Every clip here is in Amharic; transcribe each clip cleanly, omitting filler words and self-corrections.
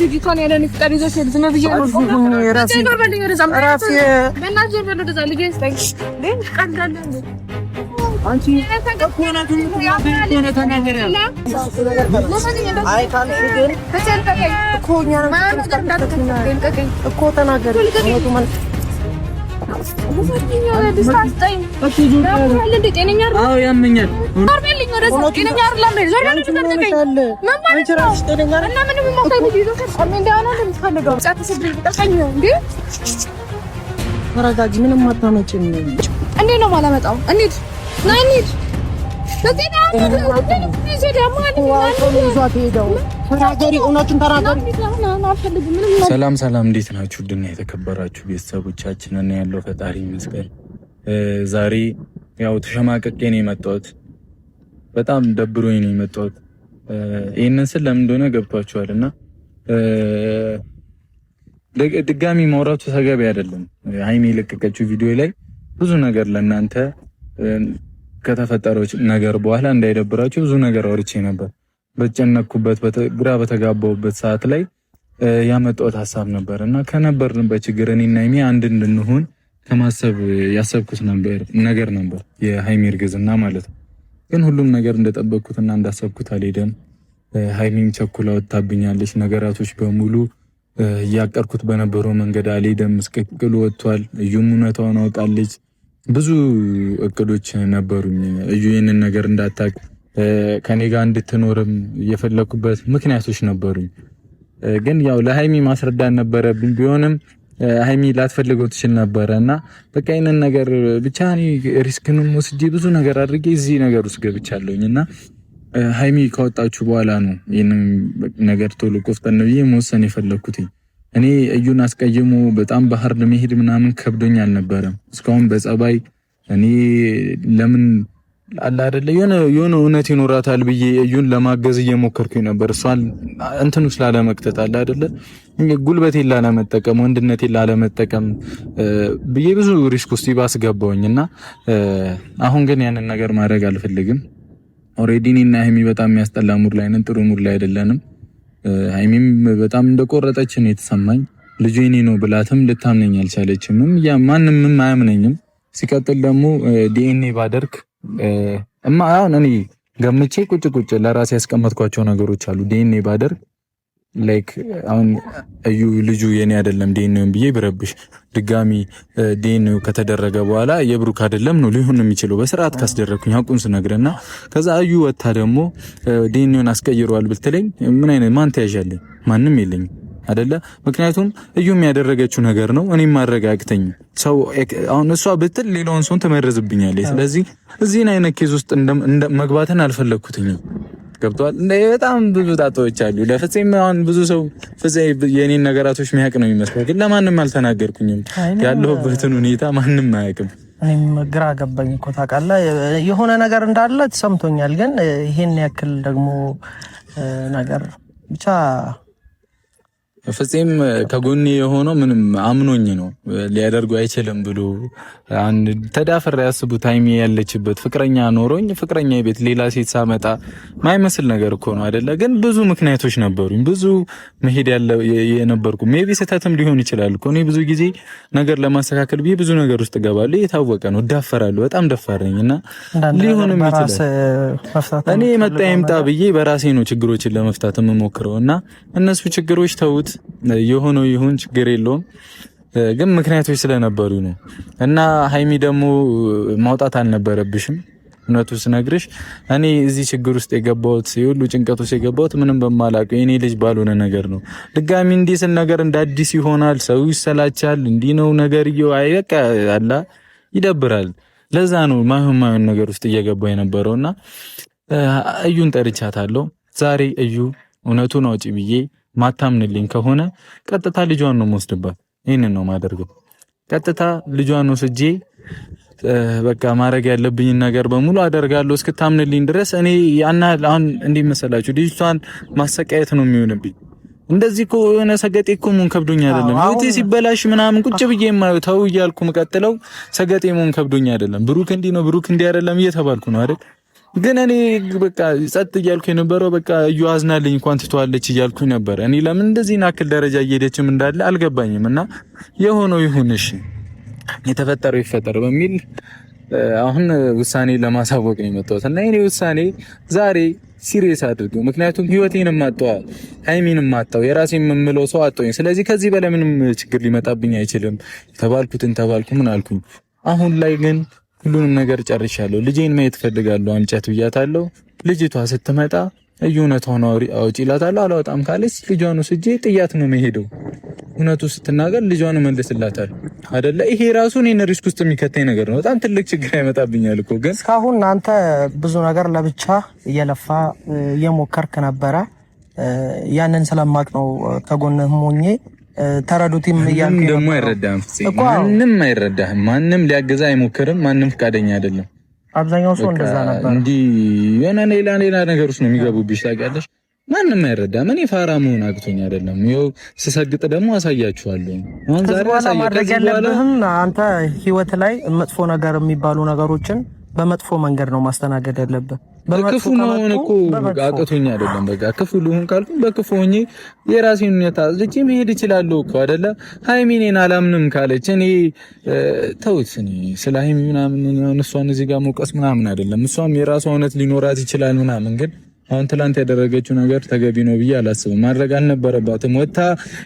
ልጅቷን ያለን ፍቃድ ይዘሽ ዝም ብዬ ነው ራሴ አንቺ ተቆናቱ ሆነ ተናገረ አይ ካንቺ ግን ኮኛ እኮ ተናገረ ነው ማለት አዎ ያመኛል ተረጋጊ ምንም አታመጭም እንዴ ነው ማላመጣው እንዴት ናኒት ለጤና ሰላም እንዴት ናችሁ? ድና የተከበራችሁ ቤተሰቦቻችን እና ያለው ፈጣሪ ይመስገን። ዛሬ ያው ተሸማቀቄ ነው የመጣሁት። በጣም ደብሮኝ ነው የመጣሁት። ይሄንን ስል ለምን እንደሆነ ገብቷችኋልና ድጋሚ ማውራቱ ተገቢ አይደለም። ሃይሚ የለቀቀችው ቪዲዮ ላይ ብዙ ነገር ለእናንተ ከተፈጠረው ነገር በኋላ እንዳይደብራችሁ ብዙ ነገር አውርቼ ነበር። በጨነኩበት ግራ በተጋባውበት ሰዓት ላይ ያመጣሁት ሐሳብ ነበርና ከነበርንበት ችግር እኔና ሃይሚ አንድ እንድንሆን ከማሰብ ያሰብኩት ነገር ነበር የሃይሚ እርግዝና ማለት ነው። ግን ሁሉም ነገር እንደጠበቅኩትና እንዳሰብኩት አልሄደም። ሃይሚም ቸኩላ ወጣብኛለች። ነገራቶች በሙሉ ያቀርኩት በነበረው መንገድ አልሄደም። ምስቅልቅሉ ወጥቷል። እዩም እውነታውን አውቃለች። ብዙ እቅዶች ነበሩኝ እዩ ይሄንን ነገር እንዳታቅ ከኔ ጋር እንድትኖርም የፈለኩበት ምክንያቶች ነበሩኝ። ግን ያው ለሃይሚ ማስረዳት ነበረብኝ። ቢሆንም ሃይሚ ላትፈልገው ትችል ነበርና በቃ ይሄንን ነገር ብቻ እኔ ሪስክንም ወስጄ ብዙ ነገር አድርጌ እዚህ ነገር ውስጥ ገብቻለሁኝና ሃይሚ ከወጣችሁ በኋላ ነው ይሄንን ነገር ቶሎ ቆፍጠን ብዬ መወሰን የፈለኩት። እኔ እዩን አስቀይሞ በጣም ባህር ለመሄድ ምናምን ከብዶኝ አልነበረም። እስካሁን በጸባይ እኔ ለምን አላ አይደለ የሆነ እውነት ይኖራታል ብዬ እዩን ለማገዝ እየሞከርኩኝ ነበር። እሷን እንትን ውስጥ ላለመክተት አላ አይደለ ጉልበቴን ላለመጠቀም ወንድነቴን ላለመጠቀም ብዬ ብዙ ሪስክ ውስጥ ባስገባውኝና አሁን ግን ያንን ነገር ማድረግ አልፈልግም። ኦሬዲ እኔና ሃይሚ በጣም የሚያስጠላ ሙድ ላይ ነን፣ ጥሩ ሙድ ላይ አይደለንም። ሃይሚም በጣም እንደቆረጠች ነው የተሰማኝ። ልጁ የኔ ነው ብላትም ልታምነኝ አልቻለችም። ማንም አያምነኝም። ሲቀጥል ደግሞ ዲኤንኤ ባደርግ አሁን እኔ ገምቼ ቁጭ ለራሴ ያስቀመጥኳቸው ነገሮች አሉ። ዲኤንኤ ባደርግ ላይክ አሁን እዩ ልጁ የኔ አይደለም ዲኤንኤውን ብዬ ብረብሽ ድጋሚ ዲኤንኤው ከተደረገ በኋላ የብሩክ አይደለም ነው ሊሆን የሚችለው በስርዓት ካስደረኩኝ አቁን ስነግረና ከዛ እዩ ወጣ ደግሞ ዲኤንኤውን አስቀይሯል ብትለኝ ምን አይነት ማን ተያዣለኝ? ማንም የለኝም አይደለ? ምክንያቱም እዩም ያደረገችው ነገር ነው። እኔም ማረጋግተኝ ሰው አሁን እሷ ብትል ሌላውን ሰው ተመረዝብኛለች። ስለዚህ እዚህን አይነት ኬዝ ውስጥ መግባትን አልፈለኩትኝም። ገብቷል። በጣም ብዙ ጣጣዎች አሉ። ለፍፄም አሁን ብዙ ሰው ፍፄ የኔን ነገራቶች የሚያውቅ ነው የሚመስለው፣ ግን ለማንም አልተናገርኩኝም። ያለሁበትን ሁኔታ ማንም አያውቅም። እኔም ግራ ገባኝ እኮ ታውቃለህ። የሆነ ነገር እንዳለ ተሰምቶኛል፣ ግን ይሄን ያክል ደግሞ ነገር ብቻ ፍፄም ከጎኔ የሆነው ምንም አምኖኝ ነው ሊያደርጉ አይችልም ብሎ አንድ ተዳፈረ ያስቡት ሃይሚ ያለችበት ፍቅረኛ ኖሮኝ ፍቅረኛ ቤት ሌላ ሴት ሳመጣ ማይመስል ነገር እኮ ነው አይደለ? ግን ብዙ ምክንያቶች ነበሩኝ። ብዙ መሄድ የነበርኩ ሜቢ ስህተትም ሊሆን ይችላል እኮ። እኔ ብዙ ጊዜ ነገር ለማስተካከል ብዬ ብዙ ነገር ውስጥ ገባለሁ። የታወቀ ነው፣ እዳፈራለሁ። በጣም ደፋር ነኝና ሊሆንም ይችላል። እኔ መጣ ይምጣ ብዬ በራሴ ነው ችግሮችን ለመፍታት የምሞክረውና እነሱ ችግሮች ተውት የሆነው ይሁን ችግር የለውም። ግን ምክንያቶች ስለነበሩ ነው። እና ሃይሚ ደግሞ ማውጣት አልነበረብሽም። እውነቱ ስነግርሽ እኔ እዚህ ችግር ውስጥ የገባሁት የሁሉ ጭንቀት ውስጥ የገባሁት ምንም በማላውቀው የኔ ልጅ ባልሆነ ነገር ነው። ድጋሚ እንዲህ ስል ነገር እንደ አዲስ ይሆናል፣ ሰው ይሰላቻል። እንዲህ ነው ነገርየው። አይ በቃ አላ ይደብራል። ለዛ ነው ማይሆን ነገር ውስጥ እየገባሁ የነበረውና እዩን ጠርቻታለሁ ዛሬ። እዩ እውነቱን አውጪ ብዬ ማታምንልኝ ከሆነ ቀጥታ ልጇን ነው የምወስድባት። ይሄንን ነው ማደርገው። ቀጥታ ልጇን ወስጄ በቃ ማድረግ ያለብኝን ነገር በሙሉ አደርጋለሁ እስክታምንልኝ ድረስ። እኔ አሁን እንዴት መሰላችሁ ልጅቷን ማሰቃየት ነው የሚሆንብኝ። እንደዚህ እኮ የሆነ ሰገጤ እኮ ምን ከብዶኝ አይደለም። ህይወቴ ሲበላሽ ምናምን ቁጭ ብዬ ተው እያልኩ መቀጥለው ሰገጤ ምን ከብዶኝ አይደለም። ብሩክ እንዲህ ነው ብሩክ እንዲህ አይደለም እየተባልኩ ነው አይደል? ግን እኔ በቃ ጸጥ እያልኩ የነበረው በቃ እዩ አዝናልኝ እንኳን ትተዋለች እያልኩ ነበር። እኔ ለምን እንደዚህ ናክል ደረጃ እየሄደችም እንዳለ አልገባኝም። እና የሆነው ይሁን እሺ፣ የተፈጠረው ይፈጠር በሚል አሁን ውሳኔ ለማሳወቅ ነው የመጣሁት። እና የኔ ውሳኔ ዛሬ ሲሪየስ አድርገው፣ ምክንያቱም ህይወቴንም አጣው፣ ሃይሚንም አጣው፣ የራሴን የምምለው ሰው አጣውኝ። ስለዚህ ከዚህ በላይ ምንም ችግር ሊመጣብኝ አይችልም። ተባልኩትን ተባልኩ ምን አልኩኝ። አሁን ላይ ግን ሁሉንም ነገር ጨርሻለሁ። ልጄን ማየት ፈልጋለሁ፣ አምጫት ብያታለሁ። ልጅቷ ስትመጣ እውነቷን አውጪ እላታለሁ። አላወጣም ካለች ልጇን ወስጄ ጥያት ነው የምሄደው። እውነቱ ስትናገር ልጇን መልስላታለሁ አይደለ? ይሄ ራሱ እኔን ሪስክ ውስጥ የሚከተኝ ነገር ነው። በጣም ትልቅ ችግር ያመጣብኛል እኮ። ግን እስካሁን አንተ ብዙ ነገር ለብቻ እየለፋ እየሞከርክ ነበረ። ያንን ስለማቅ ነው ከጎንህ ሆኜ ተረዱትም እያልኩ ደግሞ አይረዳም። ማንም አይረዳህም። ማንም ሊያገዛ አይሞክርም። ማንም ፈቃደኛ አይደለም። አብዛኛው ሰው እንደዛ ነበር። እንዲ የሆነ ሌላ ነገር ውስጥ ነው የሚገቡብሽ። ታውቂያለሽ፣ ማንም አይረዳም። እኔ ፋራ መሆን አቅቶኝ አይደለም። ይኸው ስሰግጥ ደግሞ አሳያችኋለሁ። አሁን ዛሬ ማድረግ ያለብህም አንተ ህይወት ላይ መጥፎ ነገር የሚባሉ ነገሮችን በመጥፎ መንገድ ነው ማስተናገድ ያለብህ። በክፉ መሆን እኮ አቅቶኝ አይደለም። በቃ ክፉ ልሁን ካልኩኝ በክፉ ሆኜ የራሴን ሁኔታ ልጅ መሄድ እችላለሁ እኮ አይደለ? ሃይሚኔን አላምንም ካለች እኔ ተውት። እኔ ስለ ሃይሚ ምናምን እሷን እዚህ ጋር መውቀስ ምናምን አይደለም። እሷም የራሷ እውነት ሊኖራት ይችላል ምናምን ግን አሁን ትላንት ያደረገችው ነገር ተገቢ ነው ብዬ አላስብም። ማድረግ አልነበረባትም። ወጣ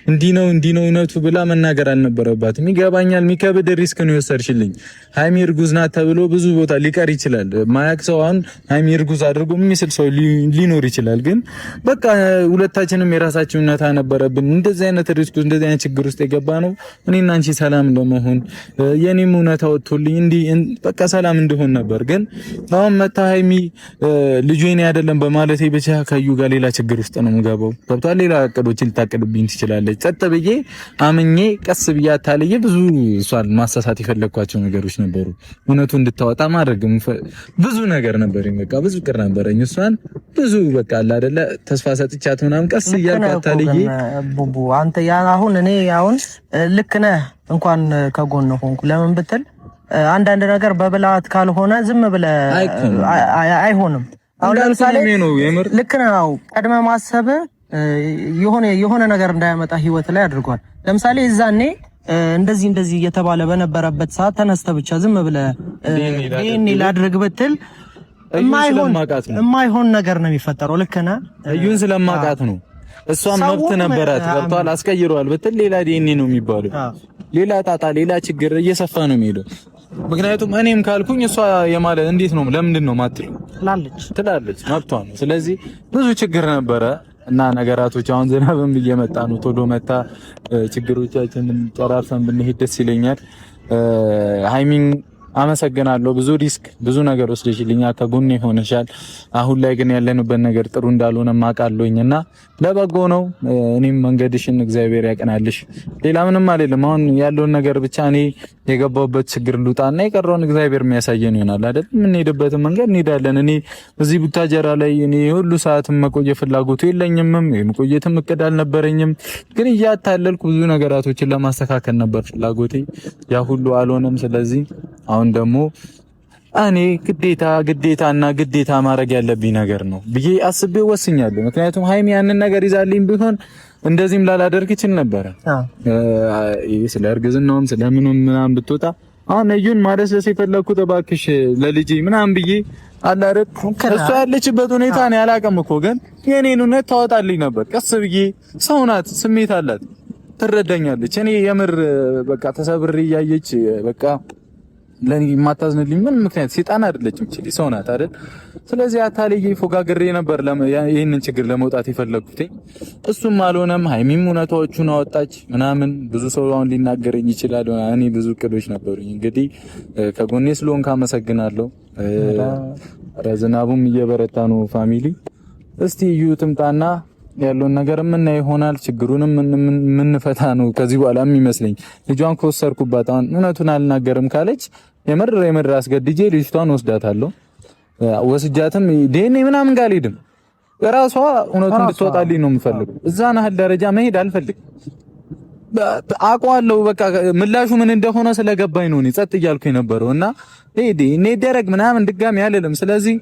እንዲህ ነው እውነቱ ብላ መናገር አልነበረባትም። ይገባኛል፣ የሚከብድ ሪስክ ነው የወሰድሽልኝ። ሃይሚ እርጉዝ ናት ተብሎ ብዙ ቦታ ሊቀር ይችላል። ማያቅ ሰው አሁን ሃይሚ እርጉዝ አድርጎ የሚስል ሰው ሊኖር ይችላል። ግን በቃ ሁለታችንም የራሳችን እውነታ ነበረብን። እንደዚህ አይነት ሪስክ እንደዚህ አይነት ችግር ውስጥ የገባ ነው እኔና አንቺ ሰላም ለመሆን የኔም እውነታ ወጥቶልኝ እንዲህ በቃ ሰላም እንደሆን ነበር። ግን አሁን መታ ሃይሚ ልጁ የኔ አይደለም በማለት ብቻ ከዩ ጋር ሌላ ችግር ውስጥ ነው የምገባው። ገብቷል። ሌላ እቅዶችን ልታቅድብኝ ትችላለች። ጸጥ ብዬ አምኜ ቀስ ብዬ አታልዬ ብዙ እሷን ማሳሳት የፈለኳቸው ነገሮች ነበሩ። እውነቱ እንድታወጣ ማድረግ ብዙ ነገር ነበረኝ። በቃ ብዙ ቅር ነበረኝ። እሷን ብዙ በቃ አለ አይደለ ተስፋ ሰጥቻት ምናምን ቀስ እያልኩ አታልዬ ቡቡ አንተ አሁን እኔ አሁን ልክ ነህ እንኳን ከጎን ሆንኩ። ለምን ብትል አንዳንድ ነገር በብልሃት ካልሆነ ዝም ብለህ አይሆንም። አሁን ለምሳሌ ልክ ነው ቀድመ ማሰብ የሆነ ነገር እንዳያመጣ ህይወት ላይ አድርጓል። ለምሳሌ እዛኔ እንደዚህ እየተባለ በነበረበት ሰዓት ተነስተ ብቻ ዝም ብለህ ይሄን ላድርግ ብትል የማይሆን ነገር ነው የሚፈጠረው። ልክ ነህ። እዩን ስለማቃት ነው። እሷም መብት ነበራት። ገብቷል። አስቀይረዋል ብትል ሌላ ዲኤንኤ ነው የሚባለው። ሌላ ጣጣ፣ ሌላ ችግር እየሰፋ ነው የሚሄደው። ምክንያቱም እኔም ካልኩኝ እሷ የማለት እንዴት ነው ለምንድን ነው ማትሉ ትላለች። መብቷ ነው። ስለዚህ ብዙ ችግር ነበረ እና ነገራቶች አሁን ዝናብም እየመጣ ነው። ቶሎ መታ ችግሮቻችንን ጨራርሰን ብንሄድ ደስ ይለኛል። ሃይሚን አመሰግናለሁ። ብዙ ሪስክ ብዙ ነገር ወስደሽልኛል፣ ከጎኔ ሆነሻል። አሁን ላይ ግን ያለንበት ነገር ጥሩ እንዳልሆነ ማቃለሁኝና ለበጎ ነው። እኔም መንገድሽን እግዚአብሔር ያቀናልሽ። ሌላ ምንም አይደለም። አሁን ያለውን ነገር ብቻ እኔ የገባሁበት ችግር ልውጣና የቀረውን እግዚአብሔር የሚያሳየን ይሆናል አይደል? የምንሄድበትን መንገድ እንሄዳለን። እኔ እዚህ ቡታጀራ ላይ እኔ ሁሉ ሰዓት መቆየት ፍላጎቱ የለኝም፣ የመቆየትም እቅድ አልነበረኝም። ግን እያታለልኩ ብዙ ነገራቶችን ለማስተካከል ነበር ፍላጎቴ። ያ ሁሉ አልሆነም። ስለዚህ አሁን ደግሞ እኔ ግዴታ ማድረግ ያለብኝ ነገር ነው ብዬ አስቤ ወስኛለሁ። ምክንያቱም ሃይሚ ያንን ነገር ይዛልኝ ቢሆን እንደዚህም ላላደርግ ይችል ነበር። ስለ እርግዝናውም ስለምንም ምናምን ብትወጣ አሁን እዩን ማደስደስ የፈለኩት እባክሽ ለልጄ ምናምን ብዬ አላረክ እሷ ያለችበት ሁኔታ ነው ያላቀም እኮ ግን የኔን እውነት ታወጣልኝ ነበር። ቀስ ብዬ ሰው ናት፣ ስሜት አላት፣ ትረዳኛለች። እኔ የምር በቃ ተሰብሬ እያየች በቃ ለኔ የማታዝንልኝ ምን ምክንያት ሰይጣን አይደለችም እቺ ሰው ናት አይደል? ስለዚህ አታልዬ ፎጋግሬ ነበር ይሄንን ችግር ለመውጣት የፈለኩት። እሱም አልሆነም። ሃይሚም እውነታዎቹን አወጣች ምናምን። ብዙ ሰው አሁን ሊናገረኝ ይችላል። እኔ ብዙ እቅዶች ነበሩኝ። እንግዲህ ከጎኔ ስለሆንክ አመሰግናለሁ። ዝናቡም እየበረታ ነው። ፋሚሊ እስቲ እዩ ትምጣና ያለውን ነገር ምን ይሆናል፣ ችግሩንም ምን ፈታ ነው ከዚህ በኋላ የሚመስለኝ። ልጇን ከወሰርኩባት አሁን እውነቱን አልናገርም ካለች የምር አስገድጄ ልጅቷን ወስዳታለሁ። ወስጃትም ዲኤንኤ ምናምን ጋር አልሄድም። ራሷ እውነቱን እንድትወጣልኝ ነው የምፈልገው። እዛ ናህል ደረጃ መሄድ አልፈልግም። አውቀዋለሁ በቃ ምላሹ ምን እንደሆነ ስለገባኝ ነው እኔ ጸጥ እያልኩ የነበረው እና ዲኤንኤ ደረግ ምናምን ድጋሚ አልልም። ስለዚህ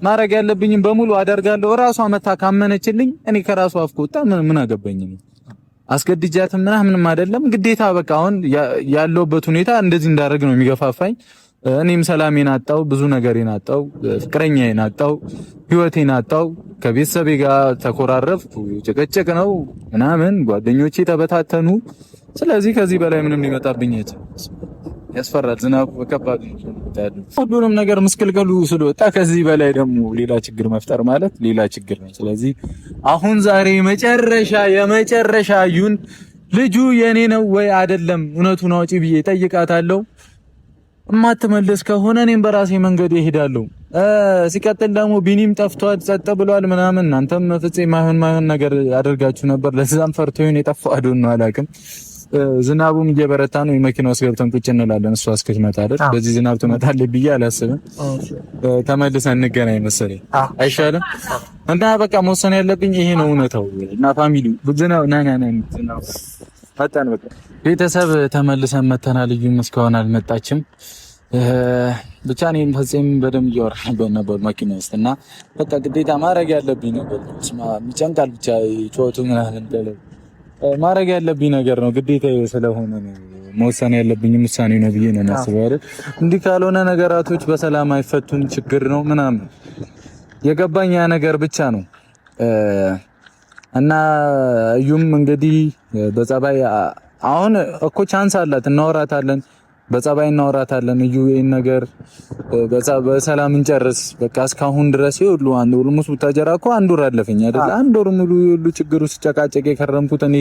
ማረግ ያለብኝም በሙሉ አደርጋለሁ። ራሷ መታ ካመነችልኝ እኔ ከራሷ አፍ ከወጣ ምን አገባኝ? አስገድጃት ምንም አይደለም። ግዴታ በቃ አሁን ያለውበት ሁኔታ እንደዚህ እንዳደረግ ነው የሚገፋፋኝ። እኔም ሰላሜን አጣው፣ ብዙ ነገሬን አጣው፣ ፍቅረኛዬን አጣው፣ ህይወቴን አጣው። ከቤተሰቤ ጋር ተኮራረፍኩ፣ ጭቅጭቅ ነው ምናምን፣ ጓደኞቼ ተበታተኑ። ስለዚህ ከዚህ በላይ ምንም ሊመጣብኝ አይችልም። ያስፈራል። ዝናቡ በከባድ ነው። ሁሉንም ነገር ምስቅልቅሉ ስለወጣ ከዚህ በላይ ደግሞ ሌላ ችግር መፍጠር ማለት ሌላ ችግር ነው። ስለዚህ አሁን ዛሬ የመጨረሻ ዩን ልጁ የኔ ነው ወይ አይደለም እውነቱን አውጪ ብዬ ጠይቃታለሁ። እማትመለስ ከሆነ እኔም በራሴ መንገድ እሄዳለሁ። ሲቀጥል ደግሞ ቢኒም ጠፍቷል፣ ጸጥ ብሏል ምናምን። እናንተም ፍፄ ማይሆን ነገር አድርጋችሁ ነበር። ለዛም ፈርቶ ይሁን የጠፋው ነው አላውቅም። ዝናቡም እየበረታ ነው። የመኪና ውስጥ ገብተን ቁጭ እንላለን። እሷ እስክትመጣ አይደል? በዚህ ዝናብ ትመጣለች ብዬ አላስብም። ተመልሰን እንገናኝ መሰለኝ። አይሻልም? እና በቃ መወሰን ያለብኝ ይሄ ነው እውነታው። እና ፋሚሊ ዝናብ ዝናብ መጣን። በቃ ቤተሰብ ተመልሰን መተናል። ልዩም እስካሁን አልመጣችም። ብቻ እኔም ፈጽም በደንብ እያወራን ነበር መኪና ውስጥ እና በቃ ግዴታ ማድረግ ያለብኝ ነገር ይጨንቃል። ብቻ ጮቱ ምናምን ማድረግ ያለብኝ ነገር ነው፣ ግዴታ ስለሆነ ነው። መወሰን ያለብኝ ውሳኔ ነው ብዬ ነው የማስበው አይደል? እንዲህ ካልሆነ ነገራቶች በሰላም አይፈቱም፣ ችግር ነው ምናምን። የገባኝ ያ ነገር ብቻ ነው። እና እዩም እንግዲህ በጸባይ አሁን እኮ ቻንስ አላት፣ እናወራታለን፣ በጸባይ እናወራታለን። እዩ ይሄን ነገር በሰላም እንጨርስ በቃ። እስካሁን ድረስ ይሁሉ አንድ ወር ሙሉ ተጀራ እኮ አንድ ወር አለፈኝ አይደል? አንድ ወር ሙሉ ይሁሉ ችግሩ ሲጨቃጨቅ የከረምኩት እኔ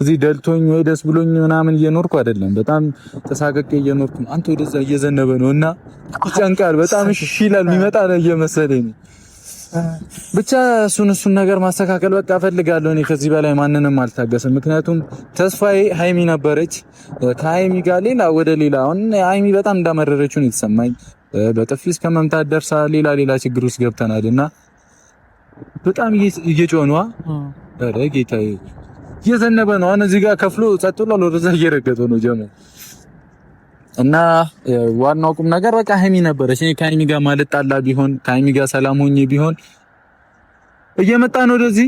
እዚህ ደልቶኝ ወይ ደስ ብሎኝ ምናምን እየኖርኩ አይደለም። በጣም ተሳቀቀ እየኖርኩ። አንተ ወደዛ እየዘነበ ነውና ይጨንቃል በጣም። እሺ ይላል የሚመጣ ነው እየመሰለኝ። ብቻ እሱን ነገር ማስተካከል በቃ እፈልጋለሁ። እኔ ከዚህ በላይ ማንንም አልታገስም። ምክንያቱም ተስፋዬ ሃይሚ ነበረች። ከሃይሚ ጋር ወደ ሌላ አሁን ሃይሚ በጣም እንዳመረረችው ነው የተሰማኝ። በጥፊ እስከ መምታት ደርሳ ሌላ ችግር ውስጥ ገብተናልና በጣም እየጮህነዋ። ኧረ ጌታዬ እየዘነበ ነው። አሁን እዚህ ጋር ከፍሎ ጸጥ ብሎ ወደዛ እየረገጠው ነው ጀመረ። እና ዋናው ቁም ነገር በቃ ሃይሚ ነበረች። እኔ ከሃይሚ ጋር ማልጣላ ቢሆን ከሃይሚ ጋር ሰላም ሆኜ ቢሆን እየመጣ ነው ወደዚህ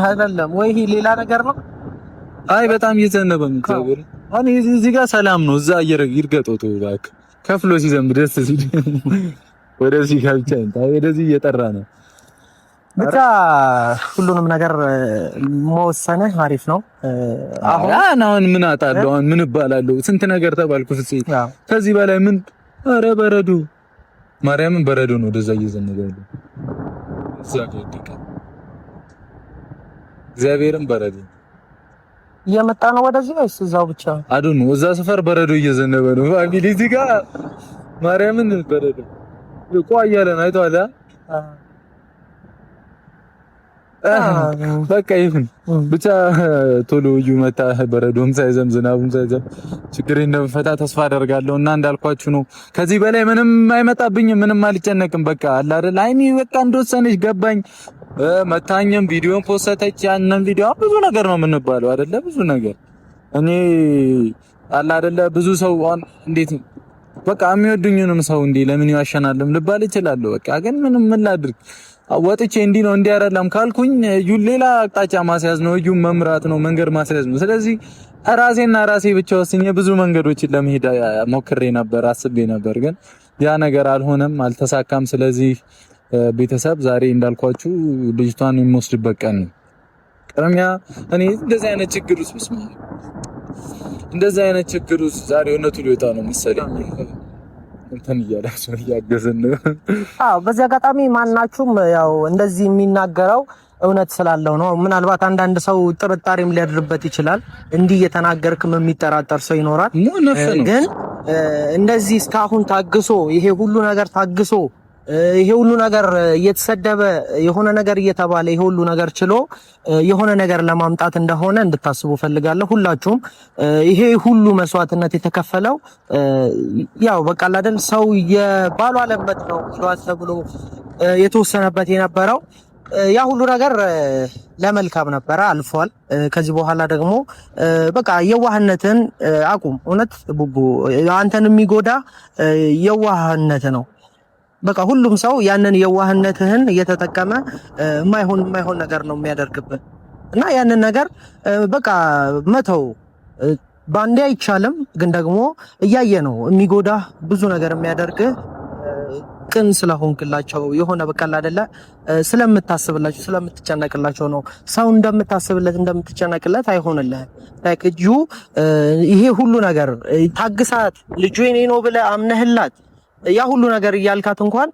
አይደለም ወይ? ይሄ ሌላ ነገር ነው። አይ በጣም እየዘነበ ነው እግዚአብሔር። አሁን እዚህ ጋር ሰላም ነው። እዛ ይርገጠው ተው እባክህ። ከፍሎ ሲዘንብ ደስ ሲል ወደዚህ ካልቻን ወደዚህ እየጠራ ነው። ብቻ ሁሉንም ነገር መወሰንህ አሪፍ ነው። አሁን ምን አጣለሁ? አሁን ምን እባላለሁ? ስንት ነገር ተባልኩ ፍፄ። ከዚህ በላይ ምን? ኧረ በረዶ ማርያምን በረዶ ነው ወደዛ እየዘነበ ያለው። እዛ ጋር እግዚአብሔርን በረዶ እየመጣ ነው ወደዚህ ወይስ እዛው ብቻ? አዱን እዛ ሰፈር በረዶ እየዘነበ ነው። ፋሚሊ እዚህ ጋር ማርያምን በረዶ ቆያለን። አይተዋል። በቃ ይሁን ብቻ ቶሎ እዩ መጣ። በረዶም ሳይዘም ዝናቡም ሳይዘም ችግሬን እንደምፈታ ተስፋ አደርጋለሁ። እና እንዳልኳችሁ ነው። ከዚህ በላይ ምንም አይመጣብኝም፣ ምንም አልጨነቅም። በቃ አለ አይደል ሃይሚ በቃ እንደወሰነች ገባኝ። መታኘም ቪዲዮን ፖስተች። ያንን ቪዲዮ ብዙ ነገር ነው የምንባለው አይደለ? ብዙ ነገር እኔ አለ አይደለ? ብዙ ሰው እንዴት በቃ የሚወዱኝንም ሰው እንዴ ለምን ይዋሸናልም ልባል እችላለሁ። በቃ ግን ምንም ምን ላድርግ? ወጥቼ እንዲህ ነው እንዲህ አይደለም ካልኩኝ ሌላ አቅጣጫ ማስያዝ ነው፣ እዩም መምራት ነው፣ መንገድ ማስያዝ ነው። ስለዚህ ራሴ ብቻ ወስኜ ብዙ መንገዶችን ለመሄድ ሞክሬ ነበር፣ አስቤ ነበር፣ ግን ያ ነገር አልሆነም፣ አልተሳካም። ስለዚህ ቤተሰብ ዛሬ እንዳልኳችሁ ልጅቷን የሚወስድበት ቀን ነው። ቅድሚያ እኔ እንደዚህ አይነት ችግር ውስጥ ዛሬ እውነቱ ሊወጣ ነው መሰለኝ። እንትን እያገዘን ነው። በዚህ አጋጣሚ ማናችሁም ያው እንደዚህ የሚናገረው እውነት ስላለው ነው። ምናልባት አንዳንድ ሰው ጥርጣሬም ሊያድርበት ይችላል። እንዲህ እየተናገርክም የሚጠራጠር ሰው ይኖራል። ግን እንደዚህ እስካሁን ታግሶ ይሄ ሁሉ ነገር ታግሶ ይሄ ሁሉ ነገር እየተሰደበ የሆነ ነገር እየተባለ ይሄ ሁሉ ነገር ችሎ የሆነ ነገር ለማምጣት እንደሆነ እንድታስቡ ፈልጋለሁ። ሁላችሁም ይሄ ሁሉ መስዋዕትነት የተከፈለው ያው በቃ አይደል ሰው የባሉ አለበት ነው ተብሎ የተወሰነበት የነበረው ያ ሁሉ ነገር ለመልካም ነበረ፣ አልፏል። ከዚህ በኋላ ደግሞ በቃ የዋህነትን አቁም። እውነት ቡቡ አንተን የሚጎዳ የዋህነት ነው። በቃ ሁሉም ሰው ያንን የዋህነትህን እየተጠቀመ የማይሆን ነገር ነው የሚያደርግብህ እና ያንን ነገር በቃ መተው ባንዴ አይቻልም። ግን ደግሞ እያየ ነው የሚጎዳ ብዙ ነገር የሚያደርግህ ቅን ስለሆንክላቸው የሆነ በቀል አይደለ ስለምታስብላቸው ስለምትጨነቅላቸው ነው። ሰው እንደምታስብለት እንደምትጨነቅለት አይሆንልህም። ላይክ ይሄ ሁሉ ነገር ታግሳት ልጁ የኔ ነው ብለህ አምነህላት ያ ሁሉ ነገር እያልካት እንኳን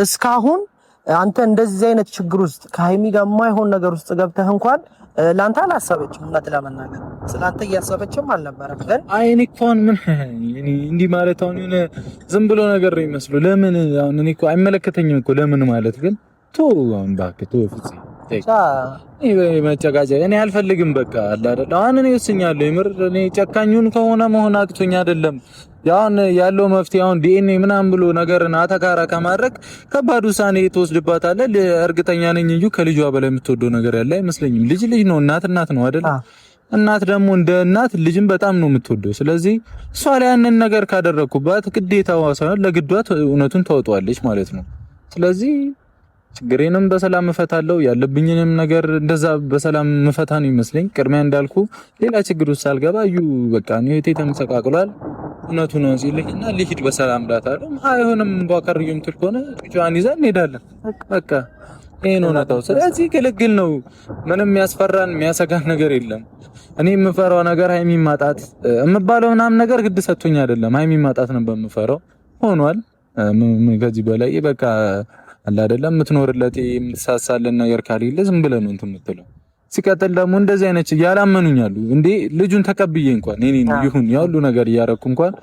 እስካሁን አንተ እንደዚህ አይነት ችግር ውስጥ ከሀይሚ ጋር የማይሆን ነገር ውስጥ ገብተህ እንኳን ላንተ አላሰበችም። እውነት ለመናገር ስላንተ እያሰበችም አልነበረም። ግን አይኔ እንኳን ምን እንዲህ ማለት አሁን የሆነ ዝም ብሎ ነገር ነው የሚመስለው። ለምን አሁን እኔ እኮ አይመለከተኝም እኮ ለምን ማለት ግን አሁን እባክህ ፍፄ መጨቃጨቅ እኔ አልፈልግም። በቃ አለ አይደል አሁን እኔ ወስኛለሁ። የምር እኔ ጨካኙን ከሆነ መሆን አቅቶኝ አይደለም። ያለው መፍትሄ አሁን ዲኤንኤ ምናምን ብሎ ነገርን አተካራ ከማድረግ ከባድ ውሳኔ ተወስድባታለህ። እርግጠኛ ነኝ እንጂ ከልጇ በላይ የምትወደው ነገር ያለ አይመስለኝም። ልጅ ነው፣ እናት ነው አይደል? እናት ደግሞ እንደ እናት ልጅን በጣም ነው የምትወደው። ስለዚህ እሷ ላይ ያንን ነገር ካደረኩባት ግዴታዋ ሳይሆን ለግዷት እውነቱን ታወጣለች ማለት ነው። ስለዚህ ችግሬንም በሰላም እፈታለሁ፣ ያለብኝንም ነገር እንደዛ በሰላም መፈታ ነው ይመስለኝ። ቅድሚያ እንዳልኩ ሌላ ችግር ውስጥ ሳልገባ በቃ ነው እቴ ተመሰቃቅሏል እውነቱ ነው ሲልኝና ልሂድ በሰላም ላታለም አይሆንም ባከርዩ ምትል ከሆነ ጫን ይዘን እንሄዳለን። በቃ ይሄ ነው እውነታው። ስለዚህ ግልግል ነው። ምንም የሚያስፈራን የሚያሰጋን ነገር የለም። እኔ የምፈራው ነገር ሃይሚ ማጣት የምባለው ምናምን ነገር ግድ ሰጥቶኝ አይደለም። ሃይሚ ማጣት ነው በምፈራው ሆኗል። ከዚህ በላይ በቃ አለ አይደለም የምትኖርለት የምትሳሳለን ነገር ካሌለ ዝም ብለህ ነው እንትን የምትለው። ሲቀጥል ደግሞ እንደዚህ አይነት ያላመኑኛሉ እንዴ ልጁን ተቀብዬ እንኳን እኔ ይሁን ያሉ ነገር እያረኩ እንኳን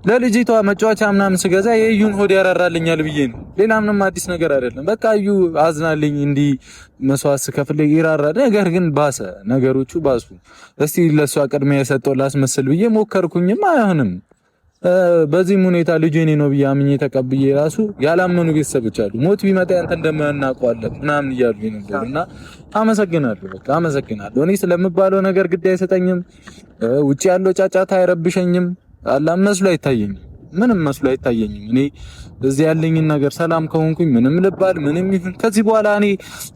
ለልጅቷ መጫወቻ ምናምን ስገዛ የዩን ሆድ ያራራልኛል ብዬ ነው። ሌላ ምንም አዲስ ነገር አይደለም። በቃ ዩ አዝናልኝ እንዲ መስዋዕት ከፍለ ይራራ። ነገር ግን ባሰ፣ ነገሮቹ ባሱ። እስቲ ለሷ ቅድሚያ የሰጠው ላስመስል ብዬ ሞከርኩኝም አይሆንም። በዚህም ሁኔታ ልጅ የኔ ነው ብዬ አምኜ ተቀብዬ ራሱ ያላመኑ ቤተሰቦች አሉ። ሞት ቢመጣ አንተ እንደማናውቀዋለን ምናምን እያሉኝ ነበርና አመሰግናለሁ። በቃ አመሰግናለሁ። እኔ ስለምባለው ነገር ግድ አይሰጠኝም። ውጪ ያለው ጫጫታ አይረብሸኝም። አላህ መስሎ አይታየኝም። ምንም መስሎ አይታየኝም። እኔ እዚህ ያለኝን ነገር ሰላም ከሆንኩኝ ምንም ልባል ምንም ይሁን ከዚህ በኋላ እኔ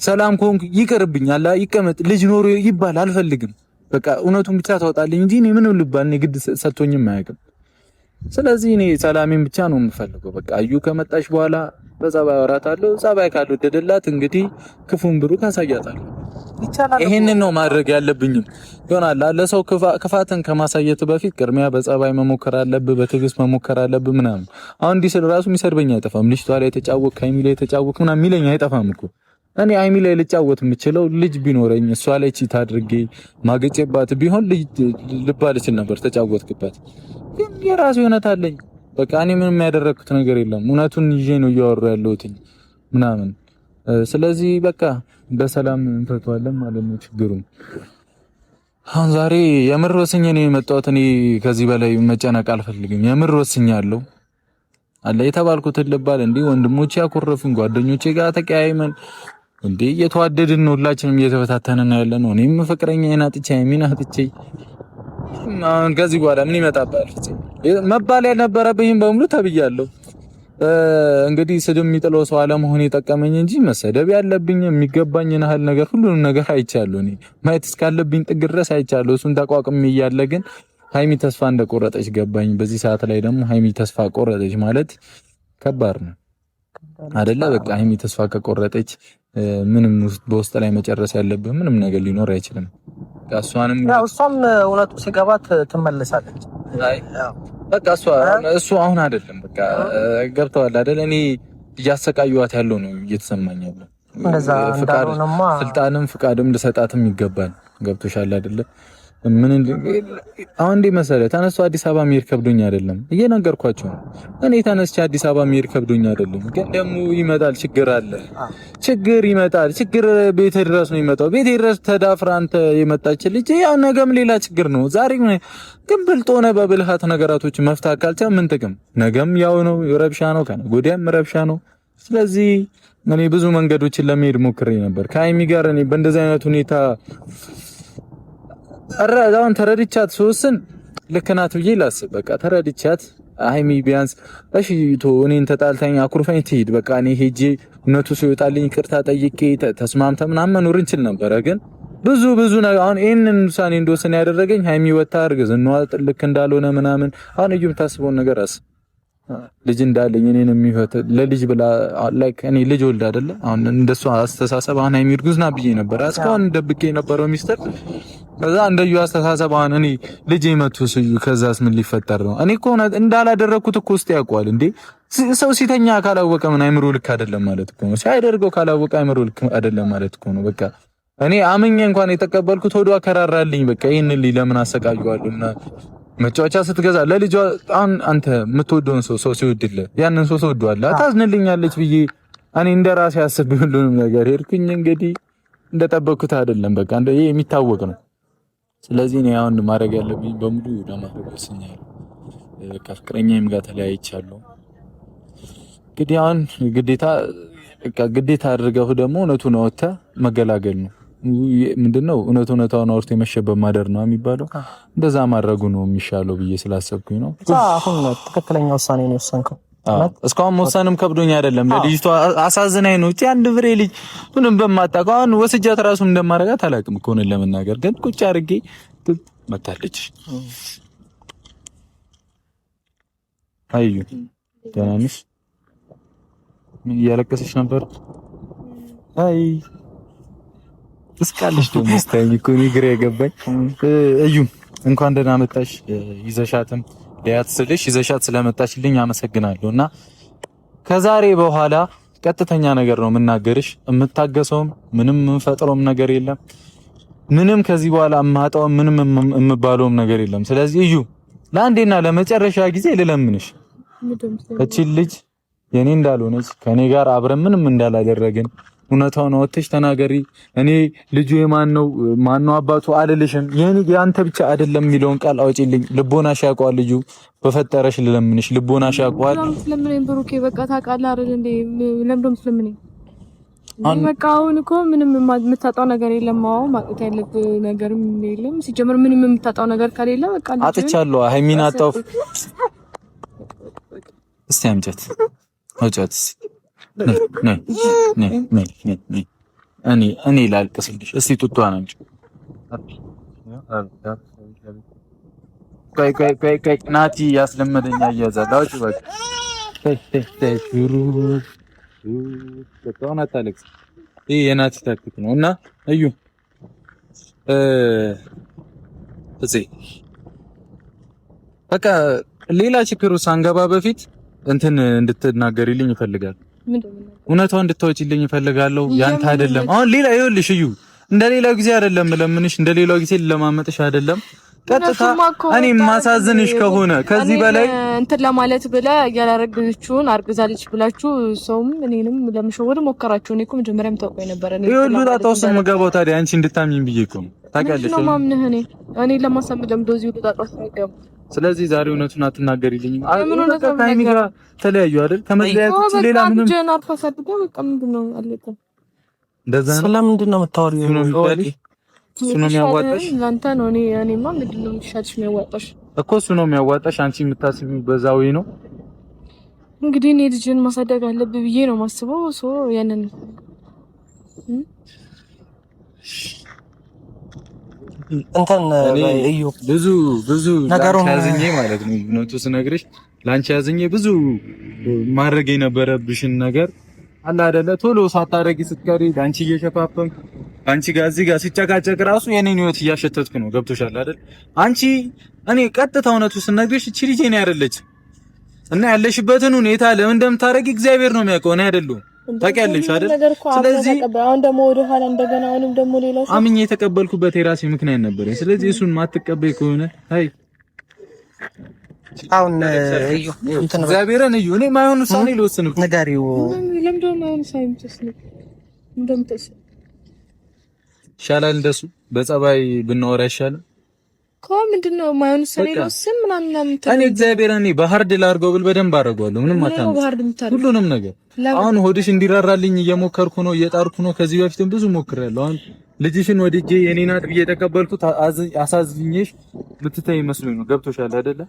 ሰላም ከሆንኩኝ ይቅርብኝ። አላህ ይቀመጥ። ልጅ ኖሮ ይባል አልፈልግም። በቃ እውነቱን ብቻ ታወጣልኝ እንጂ እኔ ምንም ልባል እኔ ግድ ሰጥቶኝም አያውቅም። ስለዚህ እኔ ሰላሜን ብቻ ነው የምፈልገው። በቃ አዩ ከመጣች በኋላ በጸባይ አወራታለሁ። ጸባይ ካልወደደላት እንግዲህ ክፉን ብሩክ አሳያታለሁ። ይሄንን ነው ማድረግ ያለብኝም ይሆናል። ለሰው ክፋትን ከማሳየት በፊት ቅድሚያ በጸባይ መሞከር አለብህ፣ በትዕግስት መሞከር አለብህ ምናምን። አሁን ዲስ ራሱ የሚሰርበኝ አይጠፋም። ልጅቷ ላይ ተጫወክ ሃይሚ ላይ ተጫወክ ምናምን የሚለኝ አይጠፋም እኮ። እኔ ሃይሚ ላይ ልጫወት የምችለው ልጅ ቢኖረኝ እሷ ላይ ቺት አድርጌ ማገጨባት ቢሆን ልባል እችል ነበር ተጫወትክበት። ግን የራሱ እውነት አለኝ። በቃ እኔ ምንም ያደረኩት ነገር የለም። እውነቱን ይዤ ነው እያወራሁ ያለሁት ምናምን። ስለዚህ በቃ በሰላም እንፈታዋለን ማለት ነው ችግሩን። አሁን ዛሬ የምር ወስኜ ነው የመጣሁት። እኔ ከዚህ በላይ መጨነቅ አልፈልግም። የምር ወስኛለሁ። አለ የተባልኩትን ልባል እንዴ ወንድሞቼ ያኮረፉኝ ጓደኞቼ ጋር ተቀያይመን እንዴ እየተዋደድን ነው፣ ሁላችንም እየተፈታተንን ነው ያለነው። እኔም ፍቅረኛዬን አጥቼ ሃይሚን አጥቼ አሁን ከዚህ በኋላ ምን ይመጣባል? መባል ያልነበረብኝም በሙሉ ተብያለሁ። እንግዲህ ስድብ የሚጥለው ሰው አለመሆን የጠቀመኝ እንጂ መሰደብ ያለብኝ የሚገባኝን ያህል ነገር ሁሉንም ነገር አይቻለሁ። እኔ ማየት እስካለብኝ ጥግ ድረስ አይቻለሁ። እሱን ተቋቁሜ እያለ ግን ሃይሚ ተስፋ እንደቆረጠች ገባኝ። በዚህ ሰዓት ላይ ደግሞ ሃይሚ ተስፋ ቆረጠች ማለት ከባድ ነው አይደለ? በቃ ሃይሚ ተስፋ ከቆረጠች ምንም በውስጥ ላይ መጨረስ ያለብህ ምንም ነገር ሊኖር አይችልም። እሷም እውነቱ ሲገባት ትመለሳለች። በቃ እሱ አሁን አይደለም በቃ ገብተዋል አይደል? እኔ እያሰቃየኋት ያለው ነው እየተሰማኝ ያለው። ስልጣንም ፍቃድም ልሰጣትም ይገባል። ገብቶሻል አይደለ? ምን አሁን እንደ መሰለህ ተነስቶ አዲስ አበባ መሄድ ከብዶኝ አይደለም፣ እየነገርኳቸው ነው። እኔ ተነስቼ አዲስ አበባ መሄድ ከብዶኝ አይደለም፣ ግን ደግሞ ይመጣል፣ ችግር አለ፣ ችግር ይመጣል። ችግር ቤት ድረስ ነው የሚመጣው። ቤት ድረስ ተዳፍራ አንተ የመጣች ልጅ ያው ነገም ሌላ ችግር ነው። ዛሬ ግን ብልጥ ሆነ በብልሃት ነገራቶች መፍታት ካልቻል ምን ጥቅም? ነገም ያው ነው፣ ረብሻ ነው፣ ከነገ ወዲያም ረብሻ ነው። ስለዚህ እኔ ብዙ መንገዶችን ለመሄድ ሞክሬ ነበር ከሃይሚ ጋር። እኔ በእንደዚህ አይነት ሁኔታ አሁን ተረድቻት ሶስን ልክ ናት ብዬ ላስብ። በቃ ተረድቻት ሃይሚ ቢያንስ እሺ እኔን ተጣልታኝ አኩርፈኝ ትሂድ በቃ እኔ ሄጄ እውነቱ ሲወጣልኝ ይቅርታ ጠይቄ ተስማምተን ምናምን መኖር እንችል ነበር። ግን ብዙ ነገር አሁን ይሄንን ውሳኔ እንደወሰነ ያደረገኝ ሃይሚ ወጣ እርግዝናዋ ልክ እንዳልሆነ ምናምን አሁን እዩ የምታስበውን ነገር ልጅ እንዳለኝ እኔን የሚፈት ለልጅ ብላ ላይክ እኔ ልጅ ወልድ አይደለ አሁን እንደሷ አስተሳሰብ አሁን ሃይሚ እርጉዝ ና ብዬ ነበር እስካሁን ደብቄ የነበረው ሚስጥር ከዛ እንደዩ አስተሳሰብ አሁን እኔ ልጅ መጥቶ ስዩ ከዛስ ምን ሊፈጠር ነው? እኔ እኮ እንዳላደረኩት እኮ ውስጥ ያውቀዋል እንዴ ሰው ሲተኛ ካላወቀ ምን አይምሮ ልክ አይደለም ማለት እኮ ነው። ሲያደርገው ካላወቀ አይምሮ ልክ አይደለም ማለት እኮ ነው። በቃ እኔ አመኘ እንኳን የተቀበልኩት ሆዷ ከራራልኝ በቃ ይሄንን ለምን አሰቃየዋለሁና መጫወቻ ስትገዛ ለልጇ አንተ የምትወደውን ሰው ሲወድልህ ያንን ሰው ትወደዋለህ ታዝንልኛለች ብዬ እኔ እንደራሴ አስቤ ሁሉንም ነገር ሄድኩኝ። እንግዲህ እንደጠበቅኩት አይደለም በቃ ይሄ የሚታወቅ ነው። ስለዚህ እኔ አሁን ማድረግ ያለብኝ በሙሉ ለማድረግ ወስኛለሁ። በቃ ፍቅረኛዬም ጋር ተለያይቻለሁ። እንግዲህ አሁን ግዴታ አድርገው ደግሞ እውነቱን አወጣ መገላገል ነው። ምንድነው እውነታውን አውርቶ የመሸበት ማደር ነው የሚባለው። እንደዛ ማድረጉ ነው የሚሻለው ብዬ ስላሰብኩኝ ነው። አሁን ትክክለኛ ውሳኔ ነው የወሰንከው። እስካሁን መወሰንም ከብዶኝ አይደለም። ለልጅቷ አሳዝናኝ ነው። አንድ ፍሬ ልጅ ምንም በማታውቀው አሁን ወስጃት ራሱ እንደማረጋት አላውቅም እኮ ነው ለመናገር ግን ቁጭ አድርጌ መታለች። አዩ ደህና ነሽ? እያለቀሰች ነበር። አይ እስካለሽ ደግሞ ስታይ እኮ ነው ግራ የገባኝ። እዩ እንኳን ደህና መጣሽ። ይዘሻትም ሊያት ስልሽ ይዘሻት ስለመጣችልኝ አመሰግናለሁ። እና ከዛሬ በኋላ ቀጥተኛ ነገር ነው የምናገርሽ። የምታገሰውም ምንም የምፈጥረውም ነገር የለም። ምንም ከዚህ በኋላ የማጣው ምንም የምባለውም ነገር የለም። ስለዚህ እዩ ለአንዴና ለመጨረሻ ጊዜ ልለምንሽ እቺ ልጅ የኔ እንዳልሆነች ከኔ ጋር አብረን ምንም እንዳላደረግን እውነታውን ወጥተሽ ተናገሪ። እኔ ልጁ የማን ነው አባቱ አልልሽም። ያንተ ብቻ አይደለም የሚለውን ቃል አውጪልኝ። ልቦናሽ ያውቀዋል። ልጁ በፈጠረሽ ልለምንሽ ልቦናሽ ያውቀዋል። ስለምን ብሩኬ በቃ ታውቃለህ አይደል እንዴ? ለምንድነው ስለምን በቃ አሁን እኮ ምንም የምታጣው ነገር የለም። ማጥፋት ያለብህ ነገርም የለም። ሲጀምር ምንም የምታጣው ነገር ከሌለ በቃ አጥቻለሁ። ሃይሚን አጣው። እስቲ አምጫት አውጫት። እኔ ላልቅስልሽ። እስቲ ጡቷን አምጪ። ቆይ ናቲ ያስለመደኛ እያዛል። አውጪ በቃ በቃ አታለቅስ። ይሄ የናቲ ታክቲክ ነው። እና እዩ በቃ ሌላ ችግር ውስጥ አንገባ በፊት እንትን እንድትናገሪልኝ ይፈልጋል። እውነታው እንድታወጪልኝ ይፈልጋለሁ። ያንተ አይደለም። አሁን ሌላ ይኸውልሽ እዩ እንደሌላው ጊዜ አይደለም ለምንሽ እንደሌላው ጊዜ ለማመጥሽ አይደለም። ቀጥታ እኔ ማሳዝንሽ ከሆነ ከዚህ በላይ እንትን ለማለት ብለ ያላረግችሁን አርግዛለች ብላችሁ ሰውም እኔንም ለምሸወድ ሞከራችሁ። እኔ እኮ መጀመሪያም ታውቀው ነበር። ይኸውልሽ ጣጣውስ መገባው ታዲያ አንቺ እንድታምኚኝ ብዬ እኮ ነው። ታውቂያለሽ ነው ማምነህ እኔ ለማሳመድ ለምዶዚህ ጣጣውስ አይገባ። ስለዚህ ዛሬ እውነቱን አትናገሪልኝ። ታይሚ ጋር ተለያዩ አይደል? ከመለያየት ሌላ ምንም ጀና አርፋሳድጋ በቃ ምንድነው አለቀ። እንደዛ ነው። ስለምንድን ነው የምታወሪው? እሱ ነው የሚያዋጣሽ ለአንተ ነው። እኔማ ምንድን ነው የሚሻልሽ? የሚያዋጣሽ እኮ እሱ ነው የሚያዋጣሽ። አንቺ የምታስቢው በዛው ነው። እንግዲህ እኔ ልጅን ማሳደግ አለብህ ብዬ ነው የማስበው። ያንን እንትን እዩ ብዙ ነገሩን ያዝኜ ማለት ነው ኖቱ ስነግርሽ ላንቺ ያዝኜ ብዙ ማድረግ የነበረብሽን ነገር አለ አይደለ ቶሎ ሳታረጊ ስትቀሪ ላንቺ እየሸፋፈን አንቺ ጋር እዚህ ጋር ሲጨቃጨቅ ራሱ የኔን ህይወት እያሸተትኩ ነው። ገብቶሻል አይደል? አንቺ እኔ ቀጥታ እውነቱ ስነግርሽ እቺ ልጅ እኔ አይደለች እና ያለሽበትን ሁኔታ ለምን እንደምታረጊ እግዚአብሔር ነው የሚያውቀው፣ እኔ አይደለሁም። ታውቂያለሽ አይደል? ስለዚህ አሁን ደግሞ ወደ ኋላ እንደገና አሁንም ደግሞ ሌላው አምኜ የተቀበልኩበት የራሴ ምክንያት ነበር። ስለዚህ እሱን ማትቀበይ ከሆነ አይ አሁን እዩ እንትን እግዚአብሔርን እዩ እኔ ማይሆን ውሳኔ ልወስን እኮ ንገሪው። ለምንድነው ማይሆን ሳይምተስነ እንደምትስ ይሻላል እንደሱ በጸባይ ብናወራ ይሻላል። ምንድነው ማይሆን ውሳኔ ልወስን ምናምን እኔ እግዚአብሔርን እኔ በሃርድ ላድርገው ብል በደንብ አደርገዋለሁ። ምንም አታምጥ ሁሉንም ነገር አሁን ሆድሽ እንዲራራልኝ እየሞከርኩ ነው፣ እየጣርኩ ነው። ከዚህ በፊትም ብዙ ሞክሬያለሁ። አሁን ልጅሽን ወድጄ የኔ ናት ብዬ የተቀበልኩት አሳዝኜሽ ልትተይ መስሎኝ ነው። ገብቶሻል አይደለ?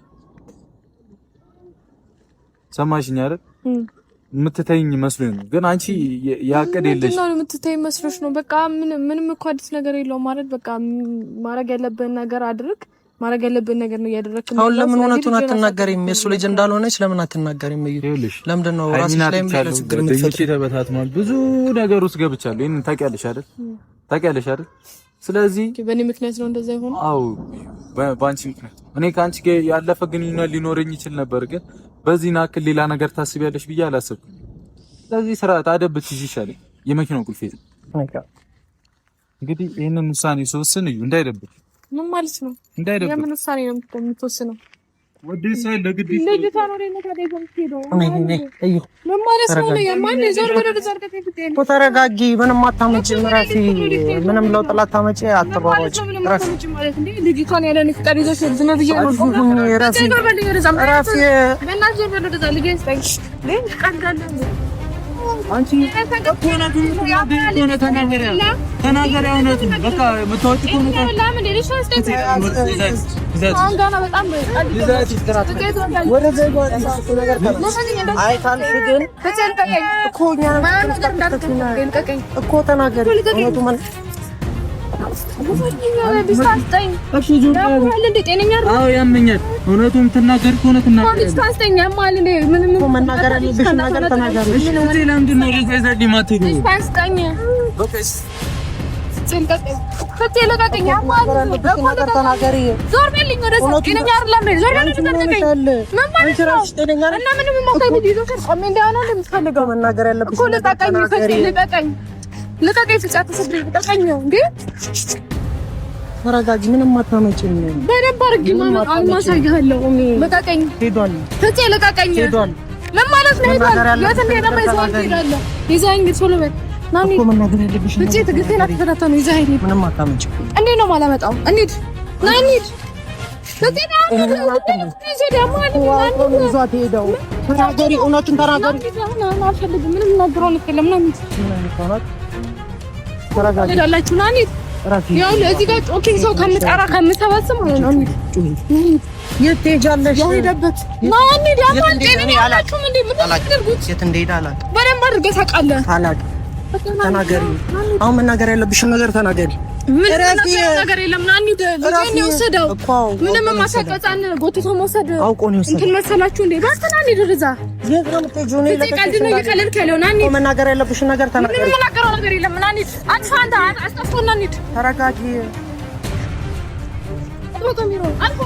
ሰማሽኝ አይደል? የምትተይኝ መስሎኝ ነው። ግን አንቺ ያቀደ የለሽ ነው። የምትተይኝ መስሎሽ ነው። በቃ ምንም እኮ አዲስ ነገር የለውም ማለት በቃ ማድረግ ያለብን ነገር አድርግ። ማድረግ ያለብን ነገር ነው ያደረክ። አሁን ለምን እውነቱን አትናገሪም? የሱ ልጅ እንዳልሆነች ለምን አትናገሪም? ለምንድን ነው ራስሽ ላይ ችግር የምትፈጥሪው? ተበታትኗል። ብዙ ነገር ውስጥ ገብቻለሁ። ይሄን ታውቂያለሽ አይደል? ስለዚህ በእኔ ምክንያት ነው እንደዛ ይሆን? አዎ በአንቺ ምክንያት። እኔ ከአንቺ ጋር ያለፈ ግንኙነት ሊኖረኝ ይችል ነበር፣ ግን በዚህ ናክል ሌላ ነገር ታስቢያለሽ ብዬ አላሰብኩም። ስለዚህ ስርዓት አደብት ይሻላል። የመኪናው ቁልፌት እንግዲህ ይሄንን ውሳኔ ስወስን እዩ እንዳይደብር። ምን ማለት ነው? እንዳይደብር የምን ውሳኔ ነው የምትወስነው? ወዲህ ሳይል ለግድ ለግታ ነው ለነካ ደም ሄዶ እዩ ምን ማለት ነው? የማን ዞር ወደ ዘርቀት ይፈቴ ተረጋጊ። ምንም አታመጪ ምራፊ፣ ምንም ለውጥ ላታመጪ አትሯሯጭ። ራፊ ማለት እንዴ ልጅቷን ያለን ፍቃድ ይዘሽ ዝም ብዬ ነው ራፊ ራፊ በእናትህ ወደ ዘርቀት ልጅ ስጠኝ ለምን ቀንጋለ አንቺ ተናገሪ እውነቱን በቃ የምታወጪ ከሆነ ለምን ልጅ ስጠኝ አንጋና በጣም ወደ ዘይጓ ነገር አይታልሽ ግን እኮ እኮ ተናገሪ እውነቱን ማለት ያመኛል። እውነቱን ትናገሪ ከሆነ ትናገሪ። ምንም መናገር ያለብሽ ነገር ተናገሪ። እሺ ለምንድን ነው ዘይዘዲ ማትሄዱ? ተረጋጊ። ምንም አታመጪም። በደንብ አድርጊ ማሳይሃለሁ። ልቀቀኝ። ሄዷል። ፍፄ ልቀቀኝ። ሄዷል። ምን ማለት ነው? ሄዷል። የት እንደሄደ ማይሰው ይላል። ይዛኝ ቶሎ በል ናኒ። እኮ መናገር ያለብሽ ፍፄ ትግስቴን አትፈታተኑ። ይዛኝ ምንም አታመጪም። እንዴት ነው ማላመጣው? እንሂድ ና እንሂድ። ተናገሪ፣ እውነቱን ተናገሪ። ምንም ነገረው ልክለም ነው ሄዳላችሁ ና እንሂድ። ያው እዚህ ጋር ጮኪንግ ሰው ከምጠራ ከምሰባስብ ነው የት ትሄጃለሽ? የሄደበት ና እንሂድ። ያማን ጤነኛ አላችሁም እንዴ? ምን ታደርጉት? የት እንደሄደ አላውቅም። በደንብ አድርገህ ታውቃለህ። አላውቅም። ተናገሪ። አሁን መናገር ያለብሽን ነገር ተናገሪ። ምን ነገር የለም ና እንሂድ። ልጄን የወሰደው ምንም ማሳቀጫን ጎትቶ መውሰድ አውቆ ነው የወሰደው። እንትን መሰላችሁ እንዴ? ባስተና እንሂድ። እዛ የት ነው የምትሄጂው? ነው ለቀልድ ነው እየቀለድክ ያለው። ና እንሂድ። መናገር ያለብሽን ነገር ተናገሪ። ምንም የምናገረው ነገር የለም። ና እንሂድ። አንተ አስጠፋና እንሂድ። ተረጋጊ። አልፎ